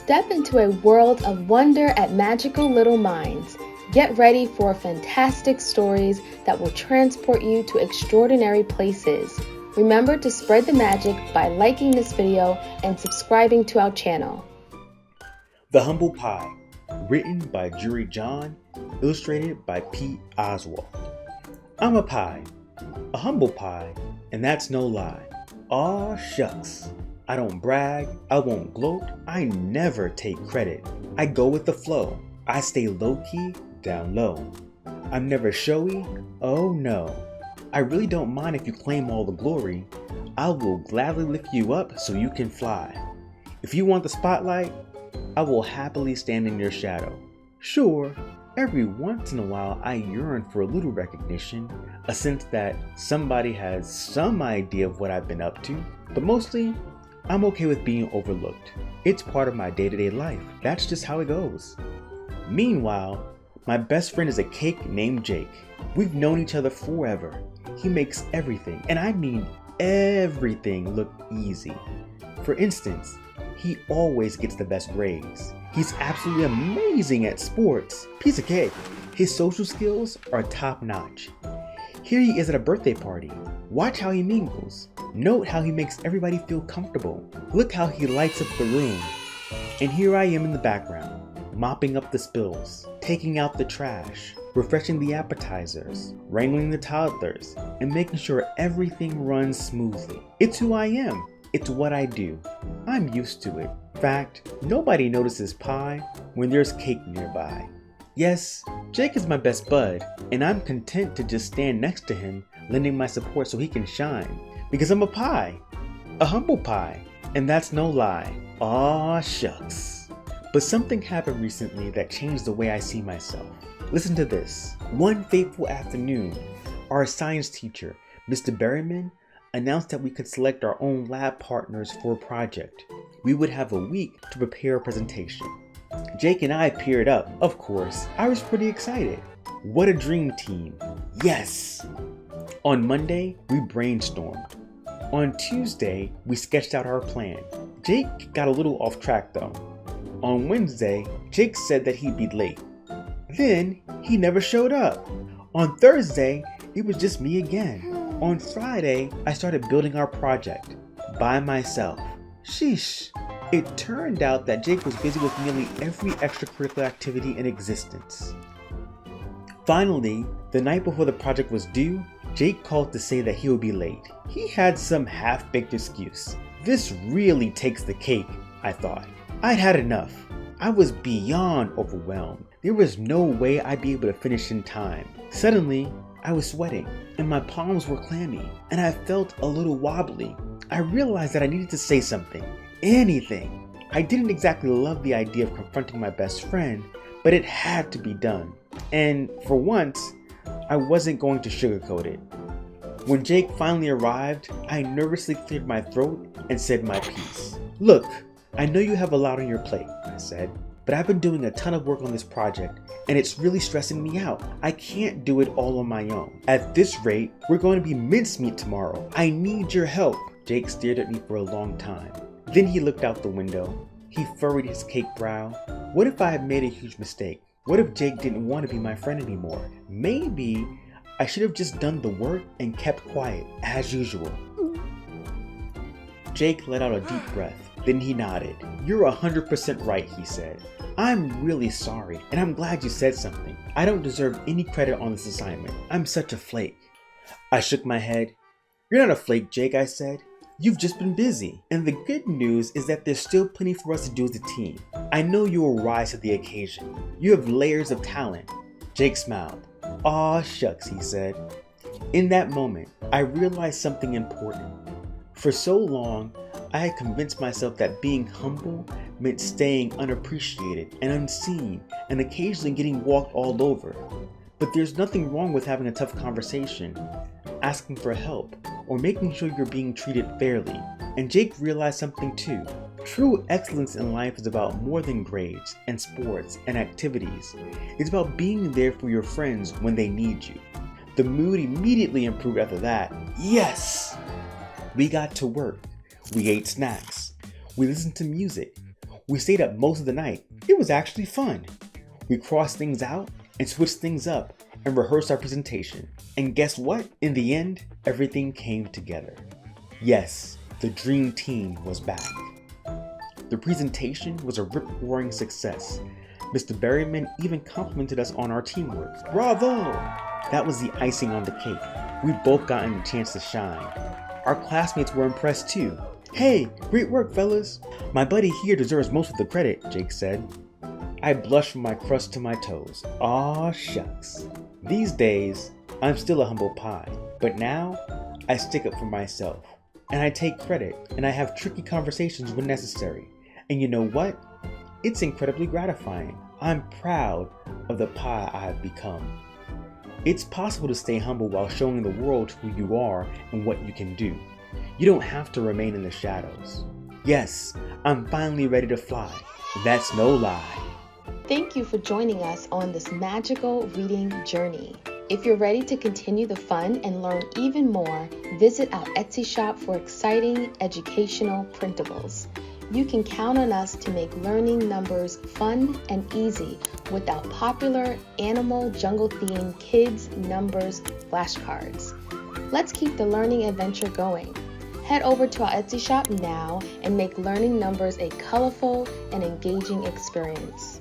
Step into a world of wonder at magical little minds. Get ready for fantastic stories that will transport you to extraordinary places. Remember to spread the magic by liking this video and subscribing to our channel. The Humble Pie, written by Jory John, illustrated by Pete Oswald. I'm a pie, a humble pie, and that's no lie. Aw shucks. I don't brag, I won't gloat, I never take credit. I go with the flow, I stay low-key, down low. I'm never showy, oh no. I really don't mind if you claim all the glory. I will gladly lift you up so you can fly. If you want the spotlight, I will happily stand in your shadow. Sure, every once in a while I yearn for a little recognition, a sense that somebody has some idea of what I've been up to, but mostly, I'm okay with being overlooked. It's part of my day-to-day life. That's just how it goes. Meanwhile, my best friend is a cake named Jake. We've known each other forever. He makes everything, and I mean everything, look easy. For instance, he always gets the best grades. He's absolutely amazing at sports. Piece of cake. His social skills are top-notch. Here he is at a birthday party. Watch how he mingles. Note how he makes everybody feel comfortable. Look how he lights up the room. And here I am in the background, mopping up the spills, taking out the trash, refreshing the appetizers, wrangling the toddlers, and making sure everything runs smoothly. It's who I am. It's what I do. I'm used to it. In fact, nobody notices pie when there's cake nearby. Yes, Jake is my best bud, and I'm content to just stand next to him, lending my support so he can shine. Because I'm a pie, a humble pie, and that's no lie. Aw shucks. But something happened recently that changed the way I see myself. Listen to this. One fateful afternoon, our science teacher, Mr. Berryman, announced that we could select our own lab partners for a project. We would have a week to prepare a presentation. Jake and I paired up, of course. I was pretty excited. What a dream team. Yes! On Monday, we brainstormed. On Tuesday, we sketched out our plan. Jake got a little off track though. On Wednesday, Jake said that he'd be late. Then, he never showed up. On Thursday, it was just me again. On Friday, I started building our project by myself. Sheesh. It turned out that Jake was busy with nearly every extracurricular activity in existence. Finally, the night before the project was due, Jake called to say that he would be late. He had some half-baked excuse. This really takes the cake, I thought. I'd had enough. I was beyond overwhelmed. There was no way I'd be able to finish in time. Suddenly, I was sweating, and my palms were clammy, and I felt a little wobbly. I realized that I needed to say something. Anything. I didn't exactly love the idea of confronting my best friend, but it had to be done. And for once, I wasn't going to sugarcoat it. When Jake finally arrived, I nervously cleared my throat and said my piece. Look, I know you have a lot on your plate, I said, but I've been doing a ton of work on this project and it's really stressing me out. I can't do it all on my own. At this rate, we're going to be mincemeat tomorrow. I need your help. Jake stared at me for a long time. Then he looked out the window. He furrowed his cake brow. What if I had made a huge mistake? What if Jake didn't want to be my friend anymore? Maybe I should have just done the work and kept quiet, as usual. Jake let out a deep breath. Then he nodded. You're 100% right, he said. I'm really sorry, and I'm glad you said something. I don't deserve any credit on this assignment. I'm such a flake. I shook my head. You're not a flake, Jake, I said. You've just been busy. And the good news is that there's still plenty for us to do as a team. I know you will rise to the occasion. You have layers of talent. Jake smiled. Aw shucks, he said. In that moment, I realized something important. For so long, I had convinced myself that being humble meant staying unappreciated and unseen and occasionally getting walked all over. But there's nothing wrong with having a tough conversation, asking for help, or making sure you're being treated fairly. And Jake realized something too. True excellence in life is about more than grades and sports and activities. It's about being there for your friends when they need you. The mood immediately improved after that. Yes! We got to work. We ate snacks. We listened to music. We stayed up most of the night. It was actually fun. We crossed things out and switched things up and rehearsed our presentation. And guess what? In the end, everything came together. Yes, the dream team was back. The presentation was a rip-roaring success. Mr. Berryman even complimented us on our teamwork. Bravo! That was the icing on the cake. We'd both gotten a chance to shine. Our classmates were impressed too. Hey, great work, fellas. My buddy here deserves most of the credit, Jake said. I blushed from my crust to my toes. Aw, shucks. These days, I'm still a humble pie, but now I stick up for myself. And I take credit, and I have tricky conversations when necessary. And you know what? It's incredibly gratifying. I'm proud of the pie I have become. It's possible to stay humble while showing the world who you are and what you can do. You don't have to remain in the shadows. Yes, I'm finally ready to fly. That's no lie. Thank you for joining us on this magical reading journey. If you're ready to continue the fun and learn even more, visit our Etsy shop for exciting educational printables. You can count on us to make learning numbers fun and easy with our popular animal jungle-themed kids numbers flashcards. Let's keep the learning adventure going. Head over to our Etsy shop now and make learning numbers a colorful and engaging experience.